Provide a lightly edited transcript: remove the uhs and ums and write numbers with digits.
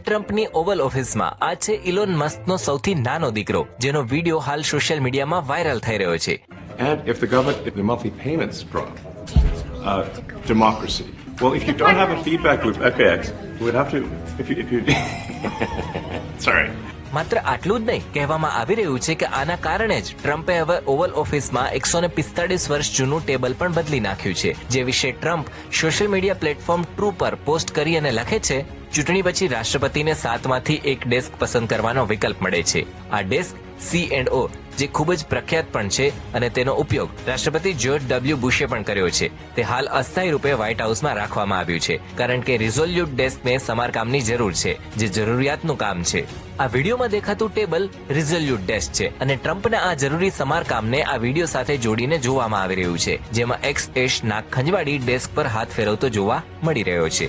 ટ્રમ્પની ઓવલ ઓફિસમાં આ છે ઇલોન મસ્કનો સૌથી નાનો દીકરો, જેનો વિડીયો હાલ સોશિયલ મીડિયામાં વાયરલ થઈ રહ્યો છે. And if the government, if the monthly payments drop, democracy. Well, if you don't have a feedback loop, FAX, you would have to, if you sorry. માત્ર આટલું જ નહીં, કહેવામાં આવી રહ્યું છે કે આના કારણે જ ટ્રમ્પે હવે ઓવલ ઓફિસમાં 145 વર્ષ જૂનું ટેબલ પણ બદલી નાખ્યું છે, જે વિશે Trump social media platform true પર પોસ્ટ કરી અને લખે છે, ચૂંટણી પછી રાષ્ટ્રપતિને 7માંથી એક ડેસ્ક પસંદ કરવાનો વિકલ્પ મળે છે. આ ડેસ્ક C&O, જે ખૂબ જ પ્રખ્યાત પણ છે અને તેનો ઉપયોગ રાષ્ટ્રપતિ જ્યોર્જ W. બુશે પણ કર્યો છે. તે હાલ અસ્થાયી રૂપે વ્હાઇટ હાઉસમાં રાખવામાં આવ્યું છે, કારણ કે રિઝોલ્યુટ ડેસ્કને સમારકામની જરૂર છે, જે જરૂરિયાતનું કામ છે. આ વિડીયોમાં દેખાતું ટેબલ રિઝોલ્યુટ ડેસ્ક છે અને ટ્રમ્પના આ જરૂરી સમારકામને આ વિડીયો સાથે જોડીને જોવામાં આવી રહ્યું છે, જેમાં એક્સ નાક ખંજવાળી ડેસ્ક પર હાથ ફેરવતો જોવા મળી રહ્યો છે.